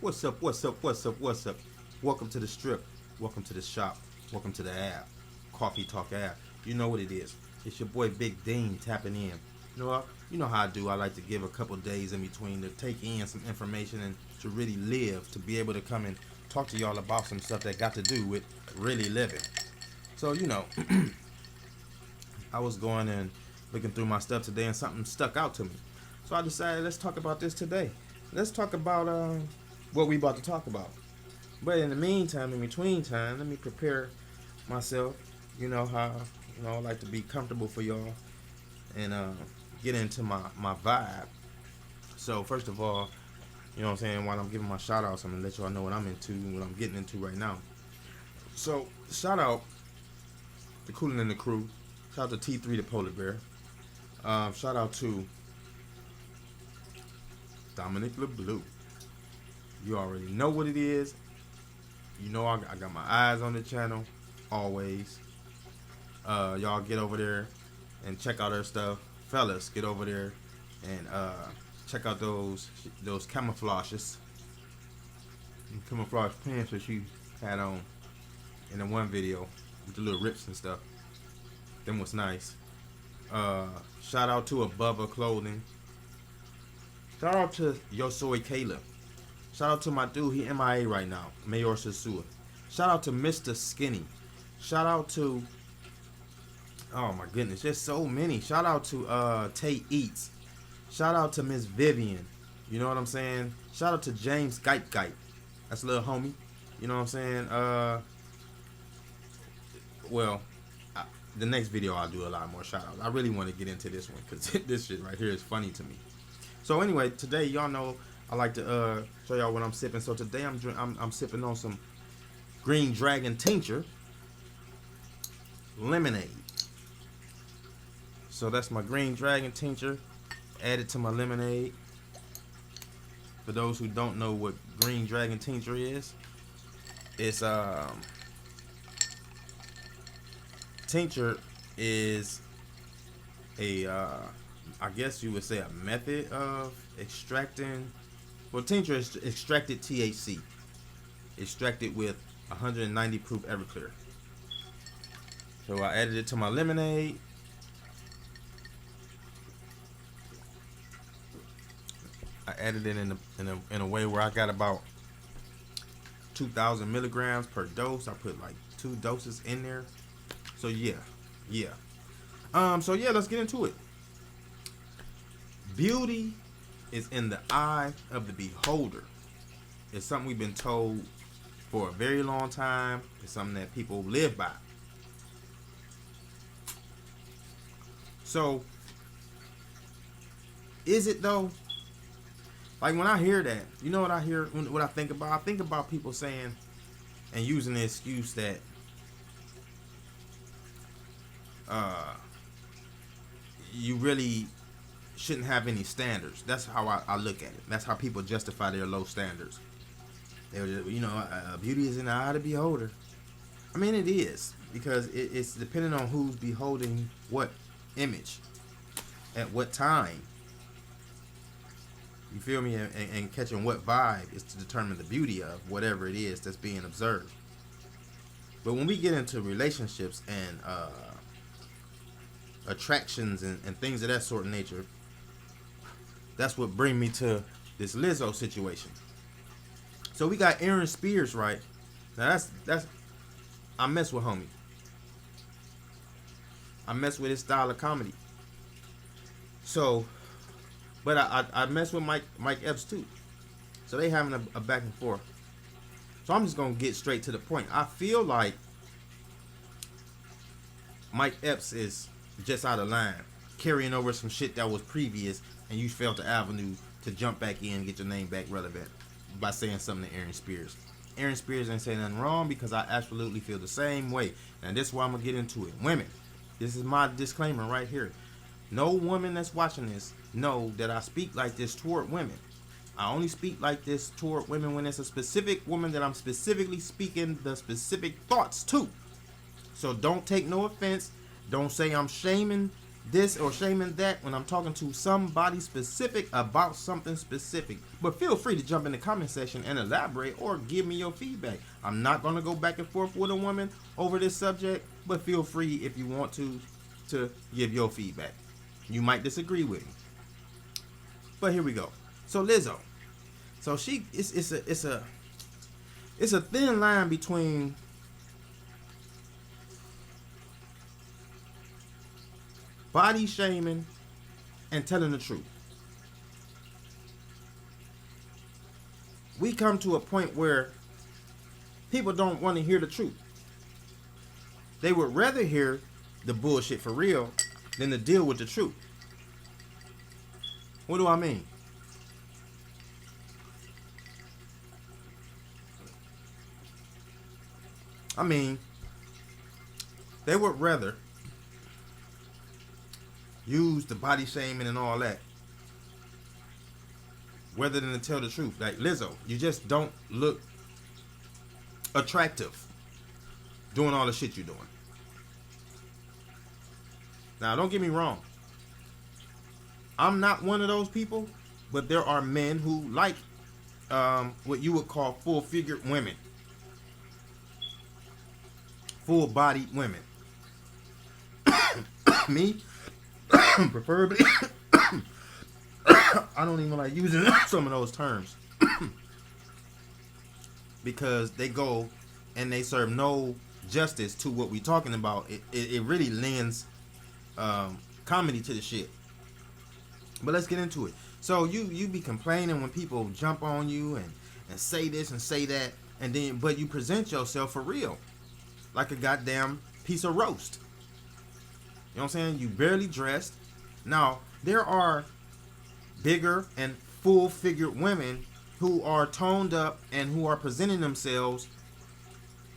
What's up? What's up? What's up? What's up? Welcome to the strip. Welcome to the shop. Welcome to the app. Coffee Talk app. You know what it is. It's your boy Big Dean tapping in. You know how I do. I like to give a couple days in between to take in some information and to really live, to be able to come and talk to y'all about some stuff that got to do with really living. So, I was going and looking through my stuff today and something stuck out to me. So I decided let's talk about this today. Let's talk about what we about to talk about. But in the meantime, in between time, let me prepare myself. You know how I like to be comfortable for y'all and get into my vibe. So first of all, you know what I'm saying, while I'm giving my shout outs, I'm gonna let y'all know what I'm into, what I'm getting into right now. So shout out to Koolin and the Krew. Shout out to T3 the PolarBear. Shout out to Dominic LeBlue. You already know what it is. You know I got my eyes on the channel always. Y'all get over there and check out her stuff. Fellas, get over there and check out those camouflages. Camouflage pants that she had on in the one video with the little rips and stuff. Them was nice. Shout out to Above Her Clothing. Shout out to Yo Soy Kayla. Shout out to my dude, he MIA right now, Mayor SOSUA. Shout out to Mr. Skinny. Shout out to, oh my goodness, there's so many. Shout out to Tay Eats. Shout out to Miss Vivian. You know what I'm saying? Shout out to James Gite. That's a little homie. You know what I'm saying? The next video I'll do a lot more shout outs. I really want to get into this one because this shit right here is funny to me. So anyway, today y'all know I like to show y'all what I'm sipping. So today I'm sipping on some Green Dragon tincture lemonade. So that's my Green Dragon tincture added to my lemonade. For those who don't know what Green Dragon tincture is, it's tincture is a I guess you would say a method of extracting. Well, tincture is extracted THC, extracted with 190 proof Everclear. So I added it to my lemonade. I added it in a way where I got about 2,000 milligrams per dose. I put like 2 doses in there. So yeah. So yeah, let's get into it. Beauty is in the eye of the beholder. It's something we've been told for a very long time. It's something that people live by. So, is it though? Like when I hear that, you know what I hear? What I think about? I think about people saying and using the excuse that you really shouldn't have any standards. That's how I look at it. That's how people justify their low standards. They're just, beauty is in the eye of the beholder. I mean, it is, because it's depending on who's beholding what image at what time. You feel me? And catching what vibe is to determine the beauty of whatever it is that's being observed. But when we get into relationships and attractions and things of that sort of nature, that's what bring me to this LIZZO situation. So we got ARIES SPEARS, right? Now that's I mess with homie. I mess with his style of comedy. So, but I mess with Mike Epps too. So they having a back and forth. So I'm just gonna get straight to the point. I feel like Mike Epps is just out of line, carrying over some shit that was previous, and you felt the avenue to jump back in and get your name back relevant by saying something to ARIES SPEARS. ARIES SPEARS ain't saying nothing wrong, because I absolutely feel the same way. And this is why I'm gonna get into it. Women, this is my disclaimer right here. No woman that's watching this know that I speak like this toward women. I only speak like this toward women when it's a specific woman that I'm specifically speaking the specific thoughts to. So don't take no offense. Don't say I'm shaming this or shaming that when I'm talking to somebody specific about something specific. But feel free to jump in the comment section and elaborate or give me your feedback. I'm not going to go back and forth with a woman over this subject, but feel free if you want to give your feedback. You might disagree with me, but here we go. So Lizzo, so it's a thin line between body shaming and telling the truth. We come to a point where people don't want to hear the truth. They would rather hear the bullshit for real than to deal with the truth. What do I mean? I mean, they would rather use the body shaming and all that rather than to tell the truth. Like, Lizzo, you just don't look attractive doing all the shit you're doing. Now, don't get me wrong. I'm not one of those people, but there are men who like what you would call full-figured women. Full-bodied women. Me, preferably, I don't even like using some of those terms because they go and they serve no justice to what we're talking about. It really lends comedy to the shit. But let's get into it. So you be complaining when people jump on you and say this and say that, and then but you present yourself for real like a goddamn piece of roast. You know what I'm saying? You barely dressed. Now, there are bigger and full-figured women who are toned up and who are presenting themselves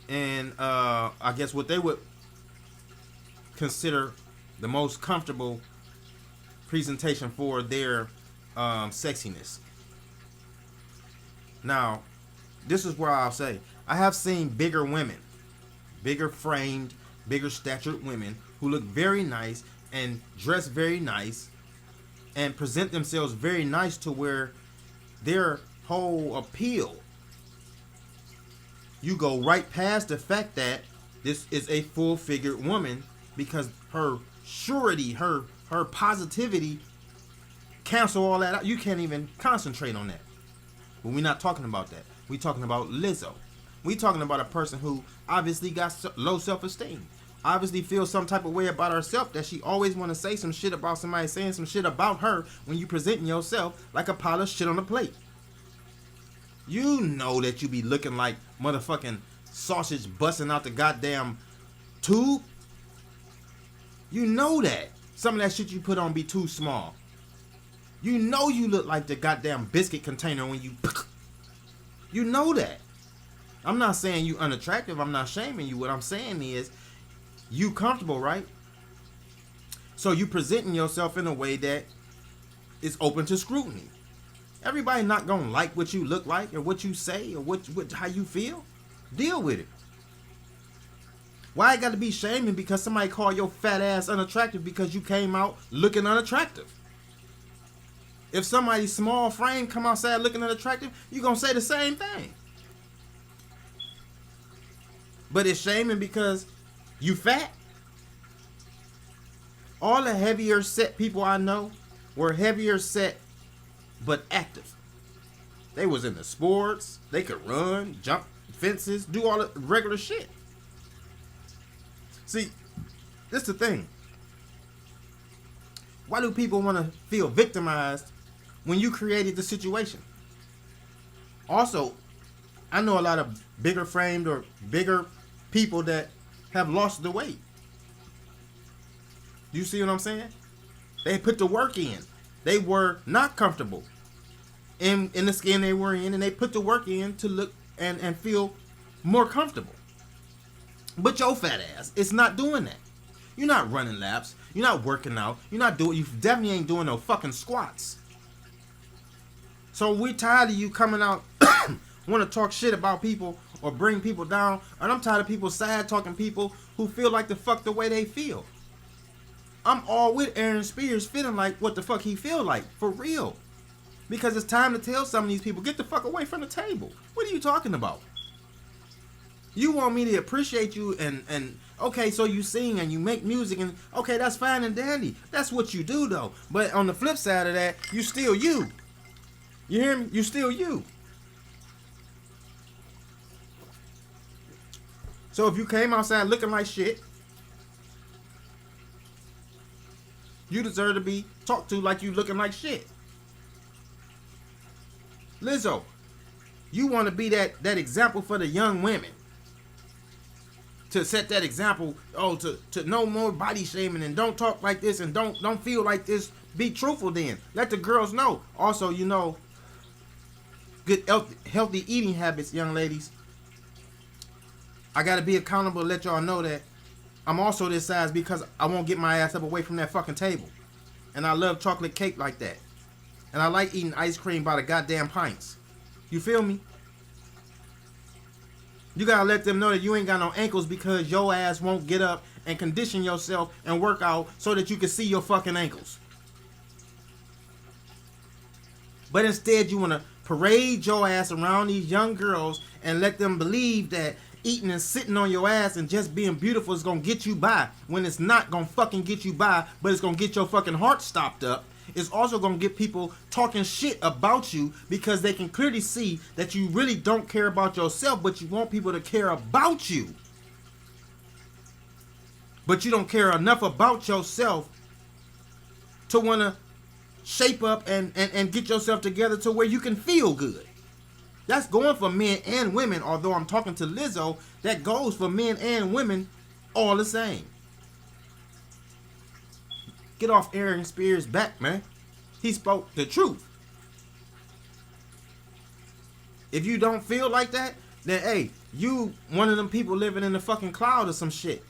in, I guess, what they would consider the most comfortable presentation for their sexiness. Now, this is where I'll say, I have seen bigger women, bigger framed, bigger statured women who look very nice and dress very nice and present themselves very nice to where their whole appeal, you go right past the fact that this is a full-figured woman because her surety, her positivity cancel all that out. You can't even concentrate on that. But we're not talking about that. We're talking about Lizzo. We're talking about a person who obviously got low self-esteem. Obviously feels some type of way about herself that she always want to say some shit about somebody saying some shit about her when you presenting yourself like a pile of shit on a plate. You know that you be looking like motherfucking sausage busting out the goddamn tube. You know that. Some of that shit you put on be too small. You know you look like the goddamn biscuit container when you... You know that. I'm not saying you unattractive. I'm not shaming you. What I'm saying is you comfortable, right? So you presenting yourself in a way that is open to scrutiny. Everybody not gonna like what you look like or what you say or what how you feel. Deal with it. Why it got to be shaming because somebody called your fat ass unattractive because you came out looking unattractive? If somebody's small frame come outside looking unattractive, you gonna say the same thing. But it's shaming because you fat. All the heavier set people I know were heavier set but active. They was in the sports. They could run, jump fences, do all the regular shit. See, this is the thing. Why do people want to feel victimized when you created the situation? Also, I know a lot of bigger framed or bigger people that have lost the weight. You see what I'm saying? They put the work in. They were not comfortable in the skin they were in, and they put the work in to look and feel more comfortable. But your fat ass, it's not doing that. You're not running laps. You're not working out. You definitely ain't doing no fucking squats. So we're tired of you coming out want to talk shit about people or bring people down. And I'm tired of people sad talking people who feel like the fuck the way they feel. I'm all with ARIES SPEARS feeling like what the fuck he feel like, for real. Because it's time to tell some of these people, get the fuck away from the table. What are you talking about? You want me to appreciate you and okay, so you sing and you make music and okay, that's fine and dandy. That's what you do though. But on the flip side of that, you still you. You hear me? You still you. So if you came outside looking like shit, you deserve to be talked to like you looking like shit. Lizzo, you want to be that example for the young women. To set that example, to no more body shaming and don't talk like this and don't feel like this. Be truthful then. Let the girls know. Also, you know, good healthy eating habits, young ladies. I gotta be accountable to let y'all know that I'm also this size because I won't get my ass up away from that fucking table. And I love chocolate cake like that. And I like eating ice cream by the goddamn pints. You feel me? You gotta let them know that you ain't got no ankles because your ass won't get up and condition yourself and work out so that you can see your fucking ankles. But instead you wanna parade your ass around these young girls and let them believe that eating and sitting on your ass and just being beautiful is gonna get you by, when it's not gonna fucking get you by, but it's gonna get your fucking heart stopped up. It's also gonna get people talking shit about you because they can clearly see that you really don't care about yourself, but you want people to care about you. But you don't care enough about yourself to wanna shape up and get yourself together to where you can feel good. That's going for men and women, although I'm talking to Lizzo, that goes for men and women all the same. Get off ARIES SPEARS' back, man. He spoke the truth. If you don't feel like that, then hey, you one of them people living in the fucking cloud or some shit.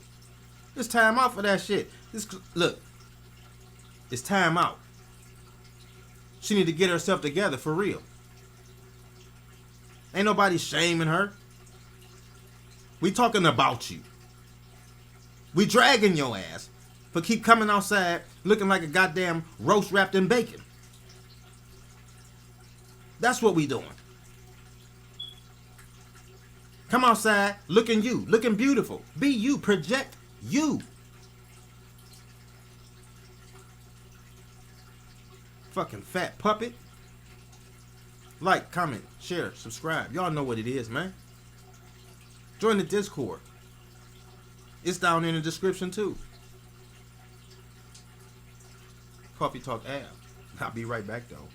It's time out for that shit. Look, it's time out. She need to get herself together for real. Ain't nobody shaming her. We talking about you. We dragging your ass for keep coming outside looking like a goddamn roast wrapped in bacon. That's what we doing. Come outside looking you, looking beautiful. Be you, project you. Fucking fat puppet. Like, comment, share, subscribe. Y'all know what it is, man. Join the Discord. It's down in the description too. Coffee Talk app. I'll be right back though.